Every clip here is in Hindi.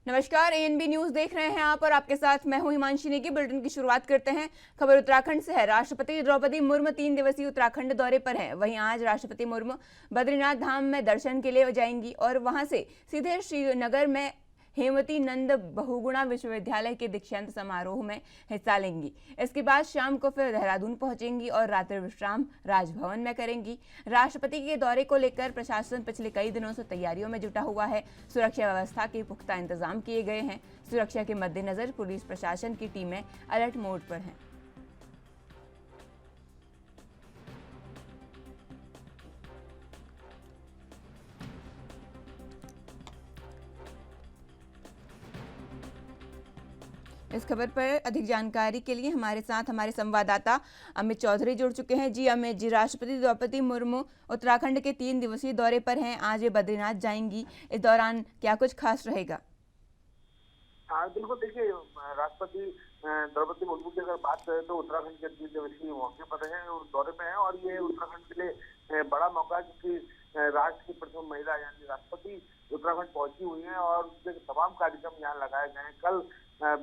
नमस्कार, एएनबी न्यूज देख रहे हैं आप और आपके साथ मैं हूं हिमांशी नेगी। बुलेटिन की शुरुआत करते हैं। खबर उत्तराखंड से है। राष्ट्रपति द्रौपदी मुर्मू 3 दिवसीय उत्तराखंड दौरे पर हैं। वहीं आज राष्ट्रपति मुर्मू बद्रीनाथ धाम में दर्शन के लिए जाएंगी और वहां से सीधे श्रीनगर में हेमवती नंद बहुगुणा विश्वविद्यालय के दीक्षांत समारोह में हिस्सा लेंगी। इसके बाद शाम को फिर देहरादून पहुंचेंगी और रात्रि विश्राम राजभवन में करेंगी। राष्ट्रपति के दौरे को लेकर प्रशासन पिछले कई दिनों से तैयारियों में जुटा हुआ है। सुरक्षा व्यवस्था के पुख्ता इंतजाम किए गए हैं। सुरक्षा के मद्देनजर पुलिस प्रशासन की टीमें अलर्ट मोड पर हैं। इस खबर पर अधिक जानकारी के लिए हमारे साथ हमारे संवाददाता अमित चौधरी जुड़ चुके हैं। जी अमित जी, राष्ट्रपति द्रौपदी मुर्मू उत्तराखंड के 3 दिवसीय दौरे पर हैं। आज ये बद्रीनाथ जाएंगी। इस दौरान क्या कुछ खास रहेगा? हाँ बिल्कुल, देखिए राष्ट्रपति द्रौपदी मुर्मू की अगर बात करें तो उत्तराखंड के 3 दिवसीय मौके पर हैं और दौरे पे हैं और ये उत्तराखंड के लिए बड़ा मौका है क्योंकि राष्ट्र की प्रथम महिला यानी राष्ट्रपति उत्तराखंड पहुंची हुई हैं और उनके तमाम कार्यक्रम यहाँ लगाए गए हैं। कल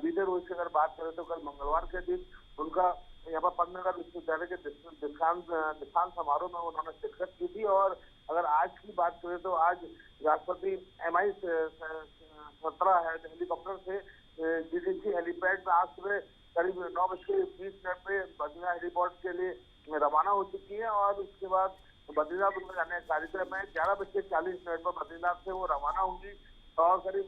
बीते रोज की अगर बात करें तो कल मंगलवार के दिन उनका यहाँ पर पंतनगर विश्वविद्यालय के दीक्षांत समारोह में उन्होंने शिरकत की थी। और अगर आज की बात करें तो आज राष्ट्रपति MI-17 है हेलीकॉप्टर से DDC हेलीपैड में आज सुबह करीब 9:20 पे बद्रीनाथ हेलीपोर्ट के लिए रवाना हो चुकी है और उसके बाद बद्रीनाथ उनका जाने का कार्यक्रम है। 11:40 पर बद्रीनाथ से वो रवाना होंगी और करीब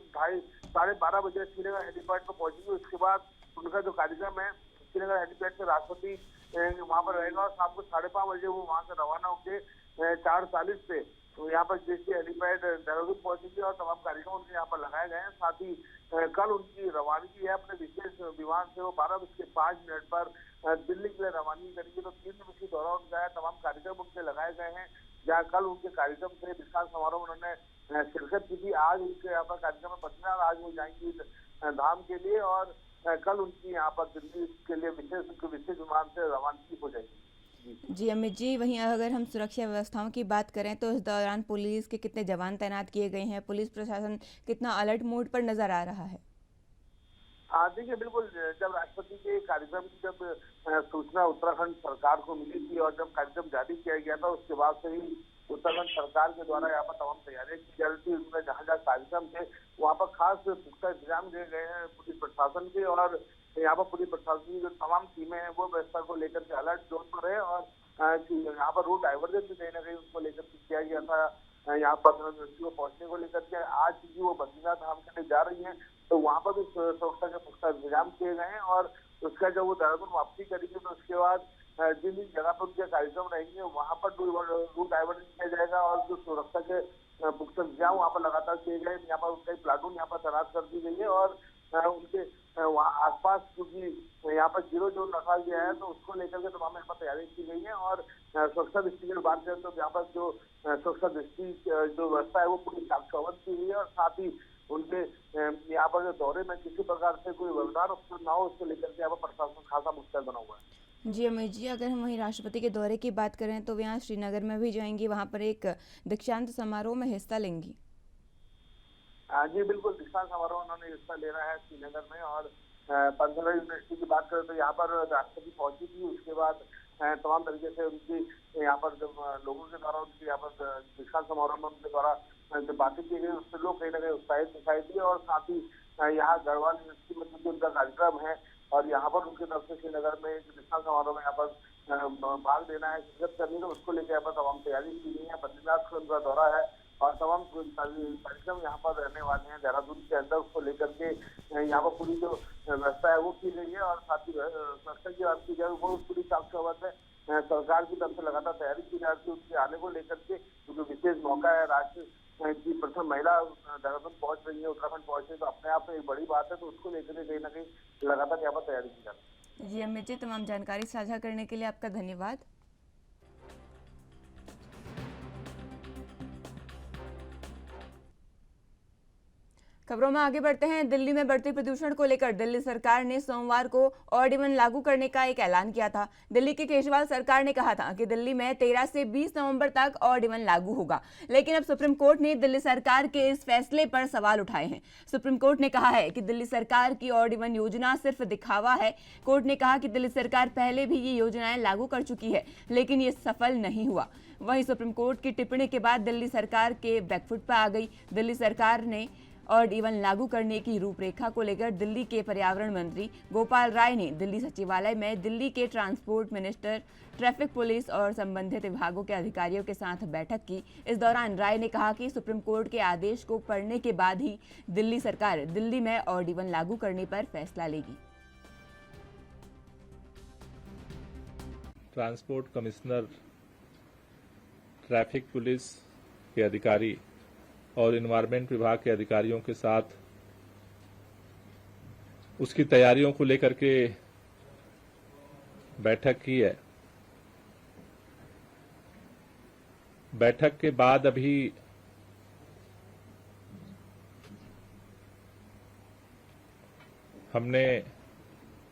12:30 बजे श्रीनगर हेलीपैड पर पहुंचेंगे। उसके बाद उनका जो कार्यक्रम है श्रीनगर हेलीपैड से राष्ट्रपति वहां पर रहेगा और शाम को 5:30 बजे वो वहां से रवाना होकर 4:40 पे तो यहाँ पर DDC हेलीपैड देहरादून पहुंचेंगे और तमाम कार्यक्रम उनके यहाँ पर लगाए गए हैं। साथ ही कल उनकी रवानगी है अपने विशेष विमान से। वो 12:05 पर दिल्ली के लिए रवानगी करेंगे। तो 3 दिवसीय दौरा उनका है, तमाम कार्यक्रम उनके लगाए गए हैं। जहाँ कल उनके कार्यक्रम से दीक्षांत समारोह में उन्होंने शिरकत की थी। आज उनके यहाँ पर कार्यक्रम में बद्रीनाथ आज वो जाएंगी धाम के लिए और कल उनकी यहाँ पर दिल्ली के लिए विशेष विमान से रवानगी हो जाएगी। जी अमित जी, वहीं अगर हम सुरक्षा व्यवस्थाओं की बात करें तो इस दौरान पुलिस के कितने जवान तैनात किए गए हैं? पुलिस प्रशासन कितना अलर्ट मोड पर नजर आ रहा है? हाँ देखिए, बिल्कुल जब राष्ट्रपति के कार्यक्रम की जब सूचना उत्तराखंड सरकार को मिली थी और जब कार्यक्रम जारी किया गया था उसके बाद से ही उत्तराखंड सरकार के द्वारा यहाँ पर तमाम तैयारियां की जा रही थी। उनमें जहाँ जहाँ कार्यक्रम थे वहाँ पर खास पुख्ता इंतजाम किए गए हैं पुलिस प्रशासन के और यहाँ पर पुलिस प्रशासन की जो तमाम टीमें हैं वो व्यवस्था को लेकर के अलर्ट जोन पर है और यहाँ पर रूट डाइवर्जन भी कहीं ना कहीं उसको लेकर के किया गया था। यहाँ पर को पहुंचने को लेकर के आज भी वो बद्रीनाथ धाम के लिए जा रही है तो वहाँ पर भी सुरक्षा के पुख्ता इंतजाम किए गए हैं और उसका जब वो देहरादून वापसी करेंगे तो उसके बाद जिन जिन जगह पर उनके कार्यक्रम रहेंगे वहाँ पर रूट डाइवर्जन किया जाएगा और जो सुरक्षा के पुख्ता इंतजाम वहाँ पर लगातार किए गए। यहाँ पर कई प्लाटून यहाँ पर तैनात कर दी गई है और उनके वहाँ आसपास क्योंकि यहाँ पर जीरो जोन रखा गया है तो उसको लेकर के तमाम यहाँ पर तैयारी की गई है। और सुरक्षा दृष्टि की बात करें तो यहाँ पर जो सुरक्षा दृष्टि जो व्यवस्था है वो पूरी चाक चौबंद की गई है और साथ ही उनके यहाँ पर जो दौरे में किसी प्रकार से कोई व्यवधान ना हो उसको लेकर के यहाँ पर प्रशासन खासा मुस्तैद बना हुआ है। जी अमित जी, अगर हम वहीं राष्ट्रपति के दौरे की बात करें तो वे यहाँ श्रीनगर में भी जाएंगी, वहाँ पर एक दीक्षांत समारोह में हिस्सा लेंगी। जी बिल्कुल, दीक्षांत समारोह उन्होंने हिस्सा ले रहा है श्रीनगर में और पंतनगर यूनिवर्सिटी की बात करें तो यहाँ पर राष्ट्रपति पहुंची थी। उसके बाद तमाम तरीके से उनकी यहाँ पर जब लोगों के द्वारा उनकी यहाँ पर दीक्षांत समारोह में उनके द्वारा जो बातें की गई उससे लोग कहीं ना कहीं उत्साहित दिखाई दिए और साथ ही यहाँ गढ़वाल यूनिवर्सिटी में क्योंकि उनका कार्यक्रम है और यहाँ पर उनकी तरफ से श्रीनगर में दीक्षांत समारोह में यहाँ पर भाग लेना है, शिरकत करनी है, उसको लेकर यहाँ पर तमाम तैयारी की गई है। बद्रीनाथ का उनका दौरा है और तमाम कार्यक्रम यहाँ पर रहने वाले हैं देहरादून के अंदर, उसको लेकर के यहाँ पर पूरी जो व्यवस्था है वो की गई है और साथ ही सुरक्षा की बात की जाए वो पूरी चाक चौबंद है। सरकार की तरफ से लगातार तैयारी की जा रही है उसके आने को लेकर के जो विशेष मौका है राष्ट्र की प्रथम महिला देहरादून पहुंच रही है, उत्तराखंड पहुंच रही है तो अपने आप में एक बड़ी बात है तो उसको लेकर के कहीं ना कहीं लगातार यहाँ पर तैयारी की जा रही है। जी अमित जी, तमाम जानकारी साझा करने के लिए आपका धन्यवाद। खबरों में आगे बढ़ते हैं। दिल्ली में बढ़ते प्रदूषण को लेकर दिल्ली सरकार ने सोमवार को ऑड इवन लागू करने का एक ऐलान किया था। दिल्ली की केजरीवाल सरकार ने कहा था कि दिल्ली में 13 से 20 नवंबर तक ऑड इवन लागू होगा, लेकिन अब सुप्रीम कोर्ट ने दिल्ली सरकार के इस फैसले पर सवाल उठाए हैं। सुप्रीम कोर्ट ने कहा है कि दिल्ली सरकार की ऑड इवन योजना सिर्फ दिखावा है। कोर्ट ने कहा कि दिल्ली सरकार पहले भी ये योजनाएं लागू कर चुकी है, लेकिन ये सफल नहीं हुआ। वहीं सुप्रीम कोर्ट की टिप्पणी के बाद दिल्ली सरकार के बैकफुट पर आ गई। दिल्ली सरकार ने ऑड इवन लागू करने की रूपरेखा को लेकर दिल्ली के पर्यावरण मंत्री गोपाल राय ने दिल्ली सचिवालय में दिल्ली के ट्रांसपोर्ट मिनिस्टर, ट्रैफिक पुलिस और संबंधित विभागों के अधिकारियों के साथ बैठक की। इस दौरान राय ने कहा कि सुप्रीम कोर्ट के आदेश को पढ़ने के बाद ही दिल्ली सरकार दिल्ली में ऑड इवन लागू करने पर फैसला लेगी। ट्रांसपोर्ट कमिश्नर, ट्रैफिक पुलिस के अधिकारी और एनवायरमेंट विभाग के अधिकारियों के साथ उसकी तैयारियों को लेकर के बैठक की है। बैठक के बाद अभी हमने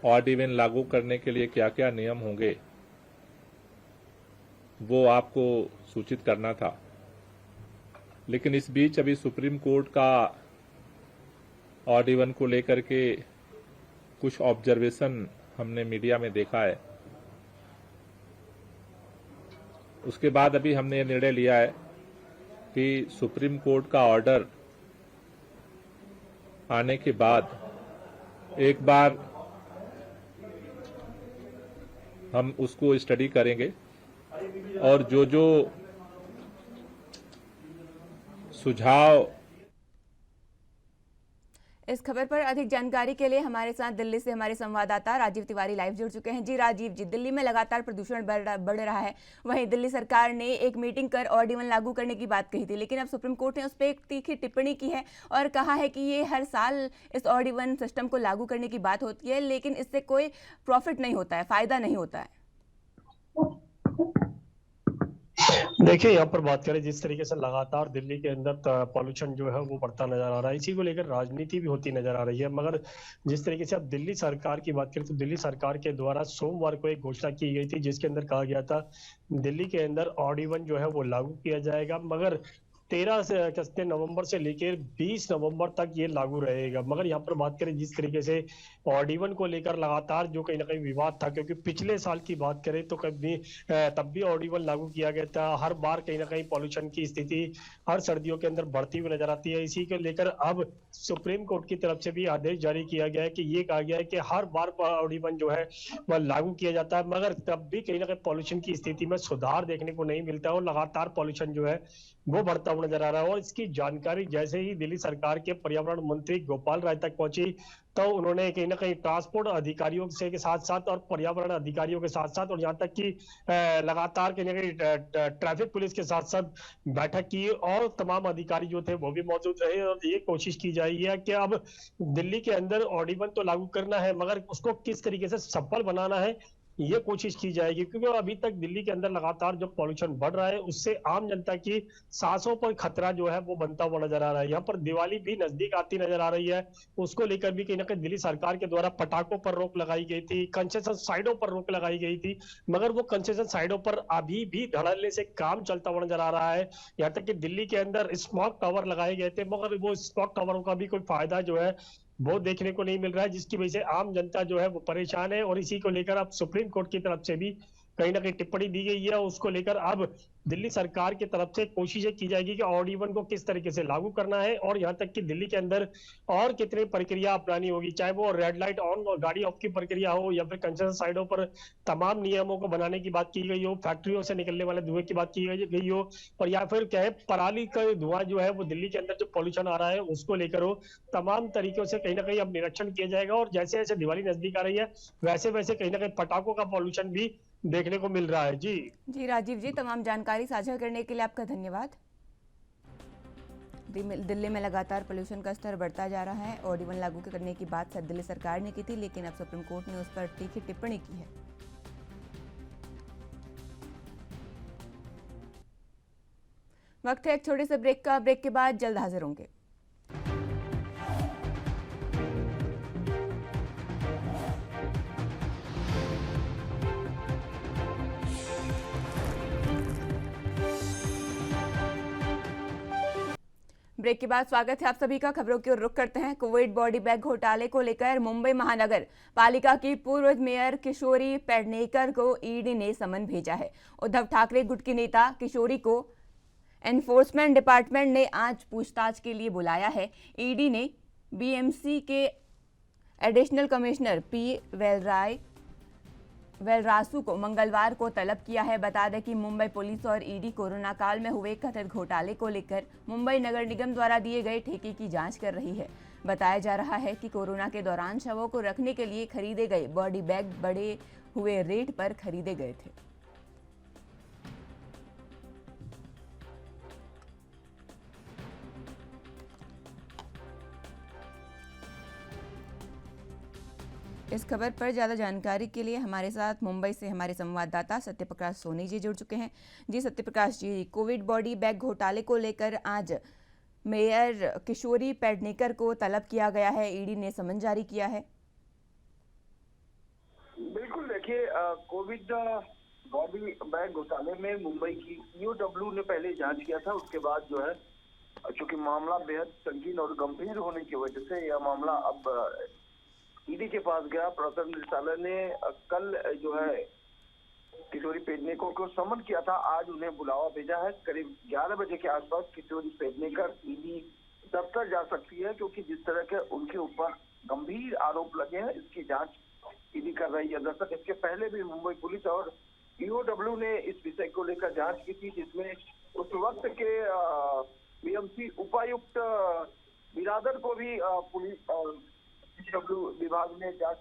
ऑड इवन लागू करने के लिए क्या क्या नियम होंगे वो आपको सूचित करना था, लेकिन इस बीच अभी सुप्रीम कोर्ट का ऑड इवन को लेकर के कुछ ऑब्जर्वेशन हमने मीडिया में देखा है। उसके बाद अभी हमने ये निर्णय लिया है कि सुप्रीम कोर्ट का ऑर्डर आने के बाद एक बार हम उसको स्टडी करेंगे और जो जो सुझाव। इस खबर पर अधिक जानकारी के लिए हमारे साथ दिल्ली से हमारे संवाददाता राजीव तिवारी लाइव जुड़ चुके हैं। जी राजीव जी, दिल्ली में लगातार प्रदूषण बढ़ रहा है। वहीं दिल्ली सरकार ने एक मीटिंग कर ऑड इवन लागू करने की बात कही थी, लेकिन अब सुप्रीम कोर्ट ने उस पर एक तीखी टिप्पणी की है और कहा है कि ये हर साल इस ऑड इवन सिस्टम को लागू करने की बात होती है, लेकिन इससे कोई प्रॉफिट नहीं होता है, फायदा नहीं होता है। देखिए, यहाँ पर बात करें जिस तरीके से लगातार दिल्ली के अंदर पॉल्यूशन जो है वो बढ़ता नजर आ रहा है, इसी को लेकर राजनीति भी होती नजर आ रही है। मगर जिस तरीके से अब दिल्ली सरकार की बात करें तो दिल्ली सरकार के द्वारा सोमवार को एक घोषणा की गई थी जिसके अंदर कहा गया था दिल्ली के अंदर ऑड इवन जो है वो लागू किया जाएगा, मगर 13 नवंबर से लेकर 20 नवंबर तक ये लागू रहेगा। मगर यहाँ पर बात करें जिस तरीके से ऑड इवन को लेकर लगातार जो कहीं ना कहीं विवाद था, क्योंकि पिछले साल की बात करें तो कभी तब भी ऑड इवन लागू किया गया था। हर बार कहीं ना कहीं पॉल्यूशन की स्थिति हर सर्दियों के अंदर बढ़ती हुई नजर आती है। इसी को लेकर अब सुप्रीम कोर्ट की तरफ से भी आदेश जारी किया गया है कि ये कहा गया है कि हर बार ऑड इवन जो है वह लागू किया जाता है, मगर तब भी कहीं ना कहीं पॉल्यूशन की स्थिति में सुधार देखने को नहीं मिलता और लगातार पॉल्यूशन जो है वो बढ़ता हुआ नजर आ रहा है। और इसकी जानकारी जैसे ही दिल्ली सरकार के पर्यावरण मंत्री गोपाल राय तक पहुंची तो उन्होंने कहीं ना कहीं ट्रांसपोर्ट अधिकारियों से के साथ साथ और पर्यावरण अधिकारियों के साथ साथ और यहाँ तक कि लगातार कहीं ना कहीं ट्रैफिक पुलिस के साथ साथ बैठक की और तमाम अधिकारी जो थे वो भी मौजूद रहे और ये कोशिश की जा रही है कि अब दिल्ली के अंदर ऑड इवन तो लागू करना है, मगर उसको किस तरीके से सफल बनाना है ये कोशिश की जाएगी। क्योंकि अभी तक दिल्ली के अंदर लगातार जो पॉल्यूशन बढ़ रहा है उससे आम जनता की सांसों पर खतरा जो है वो बनता हुआ नजर आ रहा है। यहाँ पर दिवाली भी नजदीक आती नजर आ रही है, उसको लेकर भी कहीं ना कहीं दिल्ली सरकार के द्वारा पटाखों पर रोक लगाई गई थी, कंसेशन साइडों पर रोक लगाई गई थी, मगर वो कंसेशन साइडों पर अभी भी धड़ल्ले से काम चलता हुआ नजर आ रहा है। यहाँ तक कि दिल्ली के अंदर स्मॉग टावर लगाए गए थे, मगर वो स्मॉग टावरों का भी कोई फायदा जो है वो देखने को नहीं मिल रहा है, जिसकी वजह से आम जनता जो है वो परेशान है। और इसी को लेकर अब सुप्रीम कोर्ट की तरफ से भी कहीं ना कहीं टिप्पणी दी गई है, उसको लेकर अब दिल्ली सरकार की तरफ से कोशिशें की जाएगी कि ऑड इवन को किस तरीके से लागू करना है और यहाँ तक कि दिल्ली के अंदर और कितनी प्रक्रिया अपनानी होगी, चाहे वो रेड लाइट ऑन और गाड़ी ऑफ की प्रक्रिया हो या फिर कंसेशन साइडों पर तमाम नियमों को बनाने की बात की गई हो, फैक्ट्रियों से निकलने वाले धुएं की बात की गई हो, और या फिर क्या है पराली का धुआं जो है वो दिल्ली के अंदर जो पॉल्यूशन आ रहा है उसको लेकर हो। तमाम तरीकों से कहीं ना कहीं अब निरीक्षण किया जाएगा और जैसे जैसे दिवाली नजदीक आ रही है वैसे वैसे कहीं ना कहीं पटाखों का पॉल्यूशन भी देखने को मिल रहा है। जी राजीव जी, तमाम जानकारी साझा करने के लिए आपका धन्यवाद। दिल्ली में लगातार पोल्यूशन का स्तर बढ़ता जा रहा है। ऑड इवन लागू करने की बात दिल्ली सरकार ने की थी, लेकिन अब सुप्रीम कोर्ट ने उस पर तीखी टिप्पणी की है। वक्त है एक छोटे से ब्रेक का। ब्रेक के बाद जल्द हाजिर होंगे। ब्रेक के बाद स्वागत है आप सभी का। खबरों की ओर रुख करते हैं। कोविड बॉडी बैग घोटाले को लेकर मुंबई महानगर पालिका की पूर्व मेयर किशोरी पेडनेकर को ईडी ने समन भेजा है। उद्धव ठाकरे गुट की नेता किशोरी को एनफोर्समेंट डिपार्टमेंट ने आज पूछताछ के लिए बुलाया है। ईडी ने बीएमसी के एडिशनल कमिश्नर पी वेलरासु को मंगलवार को तलब किया है। बता दें कि मुंबई पुलिस और ईडी कोरोना काल में हुए कथित घोटाले को लेकर मुंबई नगर निगम द्वारा दिए गए ठेके की जांच कर रही है। बताया जा रहा है कि कोरोना के दौरान शवों को रखने के लिए खरीदे गए बॉडी बैग बढ़े हुए रेट पर खरीदे गए थे। इस खबर पर ज़्यादा जानकारी के लिए हमारे साथ मुंबई से हमारे संवाददाता सत्यप्रकाश सोनी जी जुड़ चुके हैं। जी सत्यप्रकाश जी, कोविड बॉडी बैग घोटाले को लेकर आज मेयर किशोरी पेडनेकर को तलब किया गया है, ईडी ने समन जारी किया है। बिल्कुल, देखिए कोविड बॉडी बैग घोटाले में मुंबई की ईओडब्ल्यू ने पहले जांच किया था। उसके बाद जो है, चूंकि मामला बेहद संगीन और गंभीर होने की वजह से यह मामला अब ईडी के पास गया। प्रवर्तन निदेशालय ने कल जो है किशोरी पेडनेकर को समन किया था। आज उन्हें बुलावा भेजा है। करीब 11 बजे के आसपास किशोरी पेडनेकर ईडी दफ्तर जा सकती है, क्योंकि जिस तरह के उनके ऊपर गंभीर आरोप लगे हैं, इसकी जांच ईडी कर रही है। दरअसल इसके पहले भी मुंबई पुलिस और ईओडब्ल्यू ने इस विषय को लेकर जांच की थी, जिसमें उस वक्त के बीएमसी उपायुक्त बिरादर को भी पुलिस विभाग ने जांच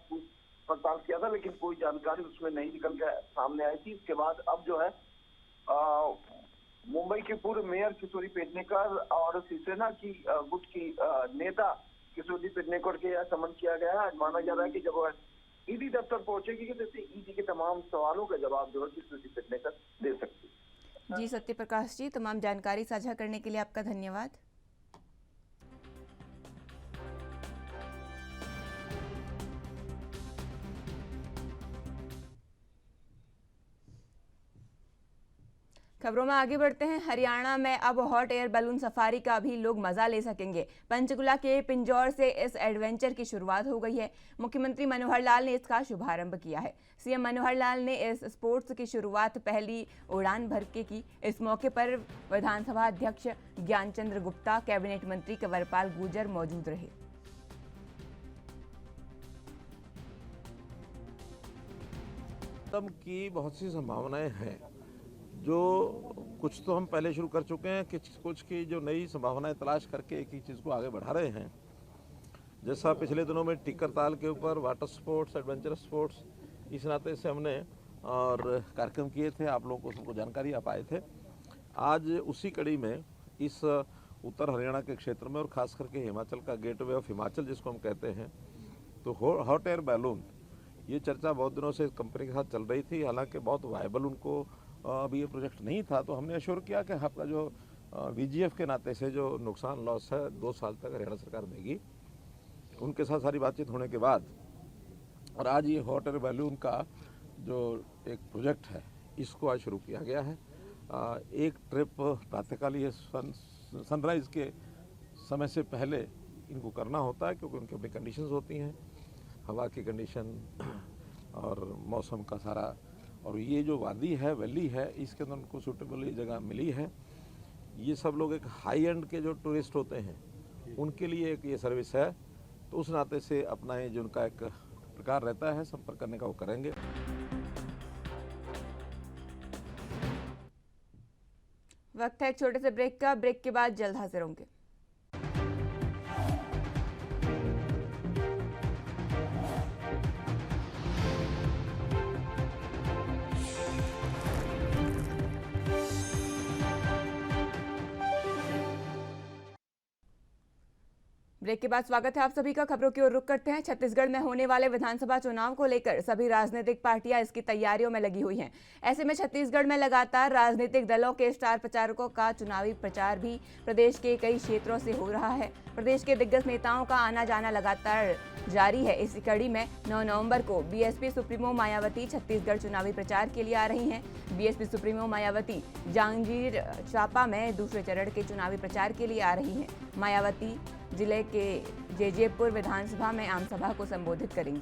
पड़ताल किया था, लेकिन कोई जानकारी उसमें नहीं निकल के सामने आई थी। इसके बाद अब जो है मुंबई के पूर्व मेयर किशोरी पेडनेकर और शिवसेना की गुट की नेता किशोरी पेडनेकर के यहाँ समन किया गया है। आज माना जा रहा है कि जब वह ईडी दफ्तर पहुंचेगी तो ईडी के तमाम सवालों का जवाब जो है किशोरी पेडनेकर दे सकती है। जी सत्यप्रकाश जी, तमाम जानकारी साझा करने के लिए आपका धन्यवाद। खबरों में आगे बढ़ते हैं। हरियाणा में अब हॉट एयर बैलून सफारी का भी लोग मजा ले सकेंगे। पंचकुला के पिंजौर से इस एडवेंचर की शुरुआत हो गई है। मुख्यमंत्री मनोहर लाल ने इसका शुभारंभ किया है। सीएम मनोहर लाल ने इस स्पोर्ट्स की शुरुआत पहली उड़ान भर के की। इस मौके पर विधानसभा अध्यक्ष ज्ञानचंद्र गुप्ता, कैबिनेट मंत्री कंवरपाल गुर्जर मौजूद रहे। की बहुत सी संभावनाएं हैं, जो कुछ तो हम पहले शुरू कर चुके हैं, कुछ की जो नई संभावनाएं तलाश करके एक ही चीज़ को आगे बढ़ा रहे हैं। जैसा पिछले दिनों में टिक्कर ताल के ऊपर वाटर स्पोर्ट्स, एडवेंचर स्पोर्ट्स, इस नाते से हमने और कार्यक्रम किए थे, आप लोगों को सबको जानकारी आप आए थे। आज उसी कड़ी में इस उत्तर हरियाणा के क्षेत्र में और ख़ास करके हिमाचल का गेटवे ऑफ हिमाचल जिसको हम कहते हैं, तो हॉट एयर बैलून, ये चर्चा बहुत दिनों से कंपनी के साथ चल रही थी। हालांकि बहुत वायबल उनको अभी ये प्रोजेक्ट नहीं था, तो हमने एश्योर किया कि आपका जो वीजीएफ के नाते से जो नुकसान लॉस है 2 साल तक हरियाणा सरकार देगी। उनके साथ सारी बातचीत होने के बाद और आज ये हॉट एयर बैलून का जो एक प्रोजेक्ट है, इसको आज शुरू किया गया है। एक ट्रिप प्रातःकाल ये सनराइज के समय से पहले इनको करना होता है, क्योंकि उनकी अपनी कंडीशंस होती हैं, हवा की कंडीशन और मौसम का सारा, और ये जो वादी है, वैली है, इसके अंदर उनको सूटेबल ये जगह मिली है। ये सब लोग एक हाई एंड के जो टूरिस्ट होते हैं, उनके लिए एक ये सर्विस है, तो उस नाते से अपना ये जो उनका एक प्रकार रहता है संपर्क करने का, वो करेंगे। वक्त है एक छोटे से ब्रेक का। ब्रेक के बाद जल्द हाजिर होंगे। ब्रेक के बाद स्वागत है आप सभी का। खबरों की ओर रुख करते हैं। छत्तीसगढ़ में होने वाले विधानसभा चुनाव को लेकर सभी राजनीतिक पार्टियां इसकी तैयारियों में लगी हुई हैं। ऐसे में छत्तीसगढ़ में लगातार राजनीतिक दलों के स्टार प्रचारकों का चुनावी प्रचार भी प्रदेश के कई क्षेत्रों से हो रहा है। प्रदेश के दिग्गज नेताओं का आना जाना लगातार जारी है। इसी कड़ी में 9 नवंबर को बीएसपी सुप्रीमो मायावती छत्तीसगढ़ चुनावी प्रचार के लिए आ रही हैं। बीएसपी सुप्रीमो मायावती जांजगीर चांपा में दूसरे चरण के चुनावी प्रचार के लिए आ रही हैं। मायावती जिले के जेजेपुर विधानसभा में आम सभा को संबोधित करेंगी।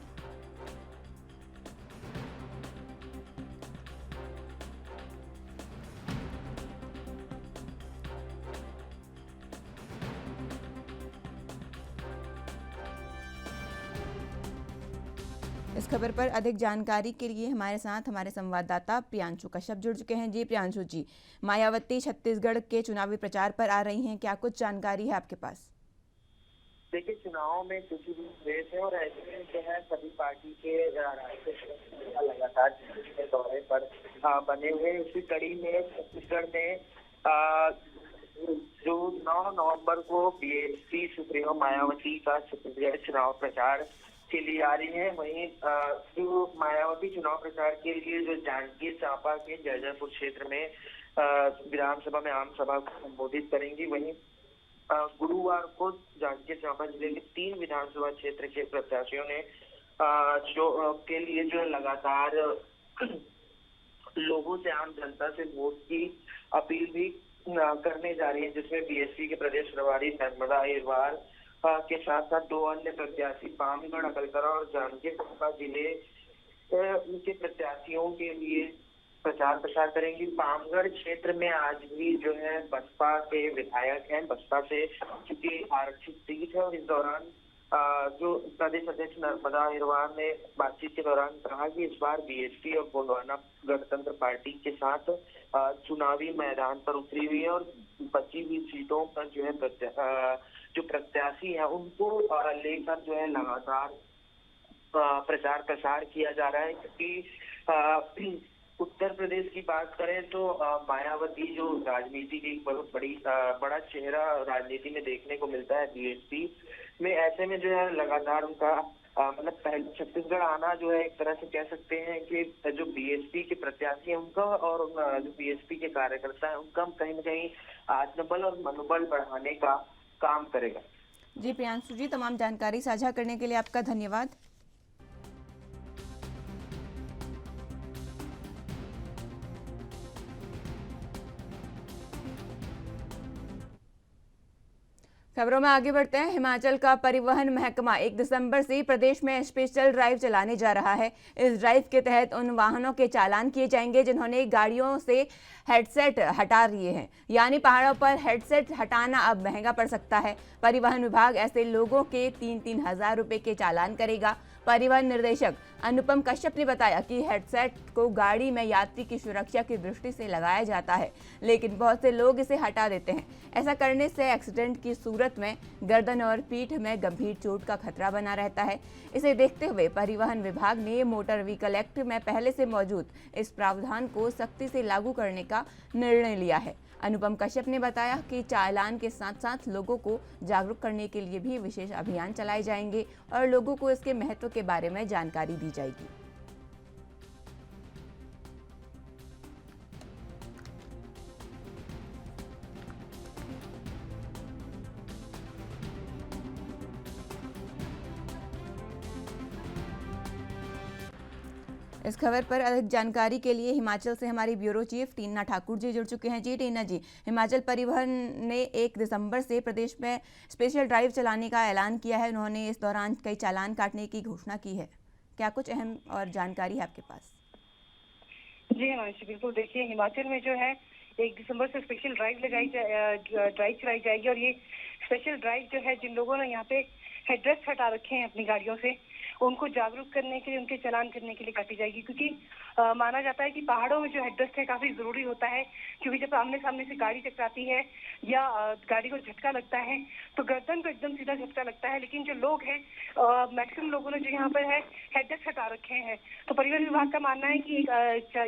इस खबर पर अधिक जानकारी के लिए हमारे साथ हमारे संवाददाता प्रियांशु कश्यप जुड़ चुके हैं। जी प्रियांशु जी, मायावती छत्तीसगढ़ के चुनावी प्रचार पर आ रही हैं, क्या कुछ जानकारी है आपके पास? देखिए, चुनाव में कुछ भी रेस है और ऐसे में जो है सभी पार्टी के राष्ट्रीय लगातार के दौरे पर बने हुए। उसी कड़ी में छत्तीसगढ़ में जो 9 नवंबर को बीएसपी सुप्रीमो मायावती का छत्तीसगढ़ चुनाव प्रचार के लिए आ रही है, वहीं जो मायावती चुनाव प्रचार के लिए जो जांजगीर चांपा के जैजैपुर क्षेत्र में विधानसभा में आम सभा को संबोधित करेंगी। वहीं गुरुवार को जांजगीर चांपा जिले के 3 विधानसभा क्षेत्र के प्रत्याशियों ने जो के लिए जो लगातार लोगों से, आम जनता से वोट की अपील भी करने जा रही है, जिसमें बीएसपी के प्रदेश प्रभारी नर्मदा अहिरवार के साथ साथ 2 अन्य प्रत्याशी पामगढ़, अकलतरा और जांजगीर चांपा जिले के प्रत्याशियों के लिए प्रचार प्रसार करेंगी। पामगढ़ क्षेत्र में आज भी जो है बसपा के विधायक हैं, बसपा से चूंकि आरक्षित सीट है, और इस दौरान जो प्रदेश अध्यक्ष नर्मदा अहिरवार ने बातचीत के दौरान कहा कि इस बार बीएसपी और गोंडवाना गणतंत्र पार्टी के साथ चुनावी मैदान पर उतरी हुई है और बची हुई सीटों पर जो है जो प्रत्याशी है उनको लेकर जो है लगातार प्रचार प्रसार किया जा रहा है। क्योंकि उत्तर प्रदेश की बात करें तो मायावती जो राजनीति की बहुत बड़ा चेहरा राजनीति में देखने को मिलता है बीएसपी में, ऐसे में जो है लगातार उनका मतलब पहले छत्तीसगढ़ आना जो है एक तरह से कह सकते हैं कि जो बीएसपी के प्रत्याशी हैं उनका और जो बीएसपी के कार्यकर्ता हैं उनका कहीं न कहीं आत्मबल और मनोबल बढ़ाने का काम करेगा। जी प्रियांशु जी, तमाम जानकारी साझा करने के लिए आपका धन्यवाद। खबरों में आगे बढ़ते हैं। हिमाचल का परिवहन महकमा 1 दिसंबर से प्रदेश में स्पेशल ड्राइव चलाने जा रहा है। इस ड्राइव के तहत उन वाहनों के चालान किए जाएंगे जिन्होंने गाड़ियों से हेडसेट हटा लिए हैं, यानी पहाड़ों पर हेडसेट हटाना अब महंगा पड़ सकता है। परिवहन विभाग ऐसे लोगों के 3-3 हज़ार रुपये के चालान करेगा। परिवहन निर्देशक अनुपम कश्यप ने बताया कि हेडसेट को गाड़ी में यात्री की सुरक्षा की दृष्टि से लगाया जाता है, लेकिन बहुत से लोग इसे हटा देते हैं। ऐसा करने से एक्सीडेंट की सूरत में गर्दन और पीठ में गंभीर चोट का खतरा बना रहता है। इसे देखते हुए परिवहन विभाग ने मोटर व्हीकल एक्ट में पहले से मौजूद इस प्रावधान को सख्ती से लागू करने का निर्णय लिया है। अनुपम कश्यप ने बताया कि चालान के साथ साथ लोगों को जागरूक करने के लिए भी विशेष अभियान चलाए जाएंगे और लोगों को इसके महत्व के बारे में जानकारी दी जाएगी। इस खबर पर अधिक जानकारी के लिए हिमाचल से हमारी ब्यूरो चीफ टीना ठाकुर जी जुड़ चुके हैं। जी टीना जी, हिमाचल परिवहन ने 1 दिसंबर से प्रदेश में स्पेशल ड्राइव चलाने का ऐलान किया है। उन्होंने इस दौरान कई चालान काटने की घोषणा की है, क्या कुछ अहम और जानकारी है आपके पास? जी हिमांशु, बिल्कुल। देखिए, हिमाचल में जो है 1 दिसंबर से स्पेशल ड्राइव चलाई जाएगी और ये स्पेशल ड्राइव जो है जिन लोगों ने यहाँ पे हेडरेस्ट हटा रखे हैं अपनी गाड़ियों से उनको जागरूक करने के लिए, उनके चालान करने के लिए काटी जाएगी। क्योंकि माना जाता है कि पहाड़ों में जो हेडरेस्ट है काफी जरूरी होता है, क्योंकि जब आमने सामने से गाड़ी टकराती है या गाड़ी को झटका लगता है तो गर्दन को एकदम सीधा झटका लगता है। लेकिन जो लोग हैं, मैक्सिमम लोगों ने जो यहाँ पर है हेडरेस्ट हटा रखे हैं। तो परिवहन विभाग का मानना है कि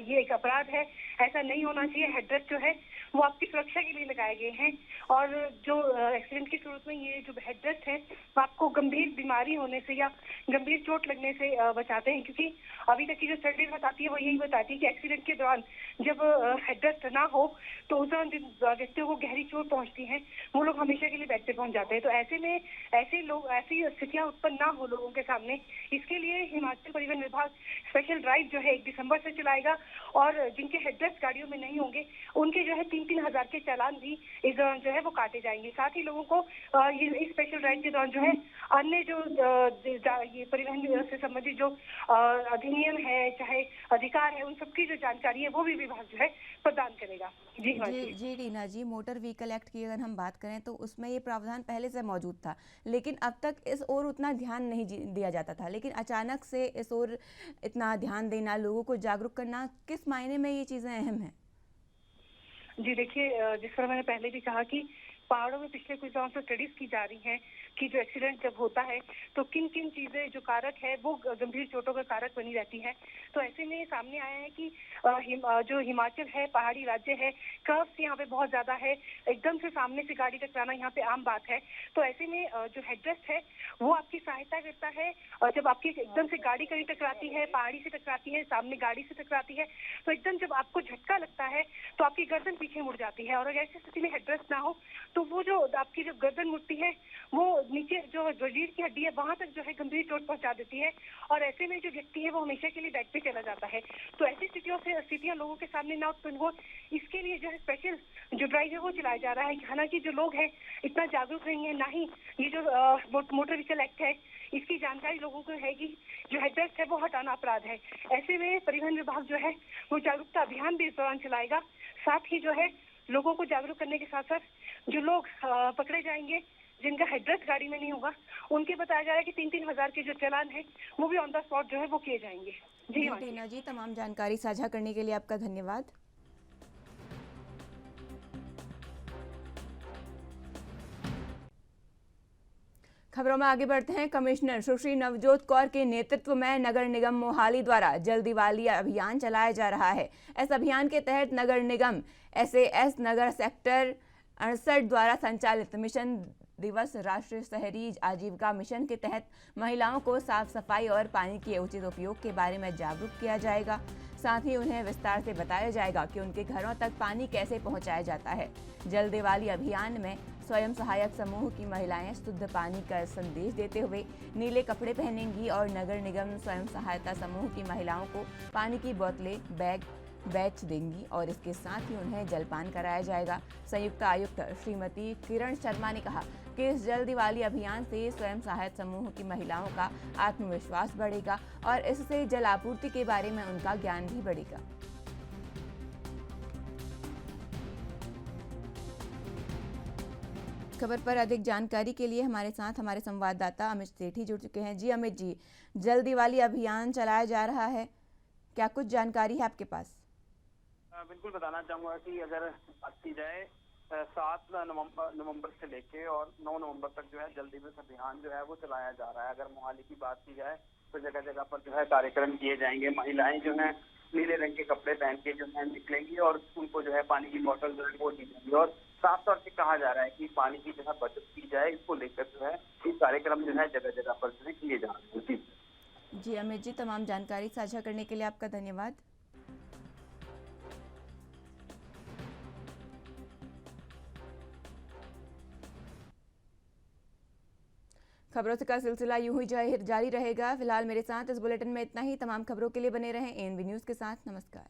ये एक अपराध है, ऐसा नहीं होना चाहिए। हेडरेस्ट जो है वो आपकी सुरक्षा के लिए लगाए गए हैं, और जो एक्सीडेंट की सूरत में ये जो हेडरेस्ट है वो आपको गंभीर बीमारी होने से या गंभीर चोट लगने से बचाते हैं। क्योंकि अभी तक की जो स्टडी बताती है वो यही बताती है कि एक्सीडेंट के दौरान जब हेडरेस्ट ना हो तो उस दौरान जिन व्यक्तियों को गहरी चोट पहुंचती है वो लोग हमेशा के लिए बेड पे पहुंच जाते हैं। तो ऐसे में ऐसी स्थितियां उत्पन्न ना हो लोगों के सामने, इसके लिए हिमाचल परिवहन विभाग स्पेशल ड्राइव जो है 1 दिसंबर से चलाएगा, और जिनके हेडरेस्ट गाड़ियों में नहीं होंगे उनके जो है 3-3 हजार के चालान भी इस दौरान जो है वो काटे जाएंगे। साथ ही लोगों को इस स्पेशल ड्राइव के दौरान जो है अन्य जो ये परिवहन से संबंधित जो अधिनियम है, चाहे अधिकार है, उन सबकी जो जानकारी है वो भी विभाग जो है प्रदान करेगा। जी रीना जी, मोटर व्हीकल एक्ट की अगर हम बात करें तो उसमें ये प्रावधान पहले से मौजूद था, लेकिन अब तक इस ओर उतना ध्यान नहीं दिया जाता था। लेकिन अचानक से इस ओर इतना ध्यान देना, लोगों को जागरूक करना, किस मायने में ये चीज़ें अहम हैं? जी देखिए, जिस तरह मैंने पहले भी कहा कि पहाड़ों में पिछले कुछ दिनों से स्टडीज की जा रही हैं कि जो एक्सीडेंट जब होता है तो किन किन चीजें जो कारक है वो गंभीर चोटों का कारक बनी रहती है। तो ऐसे में सामने आया है कि जो हिमाचल है पहाड़ी राज्य है, कर्व्स यहाँ पे बहुत ज्यादा है, एकदम से सामने से गाड़ी टकराना यहाँ पे आम बात है। तो ऐसे में जो हेडरेस्ट है वो आपकी सहायता करता है, और जब आपकी एकदम से गाड़ी कहीं टकराती है, पहाड़ी से टकराती है, सामने गाड़ी से टकराती है, तो एकदम जब आपको झटका लगता है तो आपकी गर्दन पीछे मुड़ जाती है। और अगर ऐसी स्थिति में हेडरेस्ट ना हो तो वो जो आपकी जो गर्दन मुड़ती है वो नीचे जो रीढ़ की हड्डी है वहां तक जो है गंभीर चोट पहुंचा देती है, और ऐसे में जो व्यक्ति है वो हमेशा के लिए बेड पे चला जाता है। तो ऐसी स्थितियां लोगों के सामने ना उत्पन्न हो, इसके लिए जो है स्पेशल जो ड्राइव है वो चलाया जा रहा है। हालांकि जो लोग हैं इतना जागरूक नहीं है, ना ही ये जो मोटर व्हीकल एक्ट है इसकी जानकारी लोगों को है कि जो हेडरेस्ट है वो हटाना अपराध है। ऐसे में परिवहन विभाग जो है वो जागरूकता अभियान भी इस दौरान चलाएगा। साथ ही जो है लोगों को जागरूक करने के साथ साथ जो लोग पकड़े जाएंगे जिनका हेडरेस्ट गाड़ी में नहीं होगा उनके बताया जा रहा है कि 3-3 हजार के जो चालान है वो भी ऑन द स्पॉट जो है वो किए जाएंगे। जी टीना जी, तमाम जानकारी साझा करने के लिए आपका धन्यवाद। खबरों में आगे बढ़ते हैं। कमिश्नर सुश्री नवजोत कौर के नेतृत्व में नगर निगम मोहाली द्वारा जल दिवाली अभियान चलाया जा रहा है। इस अभियान के तहत नगर निगम SAS नगर सेक्टर 68 द्वारा संचालित मिशन दिवस राष्ट्रीय शहरी आजीविका मिशन के तहत महिलाओं को साफ सफाई और पानी के उचित उपयोग के बारे में जागरूक किया जाएगा। साथ ही उन्हें विस्तार से बताया जाएगा कि उनके घरों तक पानी कैसे पहुंचाया जाता है। जल दिवाली अभियान में स्वयं सहायक समूह की महिलाएं शुद्ध पानी का संदेश देते हुए नीले कपड़े पहनेंगी और नगर निगम स्वयं सहायता समूह की महिलाओं को पानी की बोतलें, बैग बेच देंगी और इसके साथ ही उन्हें जलपान कराया जाएगा। संयुक्त आयुक्त श्रीमती किरण शर्मा ने कहा कि इस जल दिवाली अभियान से स्वयं सहायता समूह की महिलाओं का आत्मविश्वास बढ़ेगा और इससे जल आपूर्ति के बारे में उनका ज्ञान भी बढ़ेगा। खबर पर अधिक जानकारी के लिए हमारे साथ हमारे संवाददाता अमित सेठी जुड़ चुके हैं। जी अमित जी, जल दिवाली अभियान चलाया जा रहा है, क्या कुछ जानकारी है आपके पास? बिल्कुल बताना चाहूँगा कि अगर बात की जाए 7 नवंबर से लेके और 9 नवंबर तक जो है जल दिवस अभियान जो है वो चलाया जा रहा है। अगर मोहाली की बात की जाए तो जगह जगह पर जो है कार्यक्रम किए जाएंगे। महिलाएं जो है नीले रंग के कपड़े पहन के जो है निकलेंगी और उनको जो है पानी की बोतल जो है वो दी जाएगी और साफ तौर से कहा जा रहा है कि पानी की जो है बचत की जाए। इसको लेकर जो है ये कार्यक्रम जो है जगह जगह पर जो है किए जा रहे हैं। जी अमित जी, तमाम जानकारी साझा करने के लिए आपका धन्यवाद। खबरों का सिलसिला यूं ही जारी रहेगा। फिलहाल मेरे साथ इस बुलेटिन में इतना ही। तमाम खबरों के लिए बने रहें ANV न्यूज़ के साथ। नमस्कार।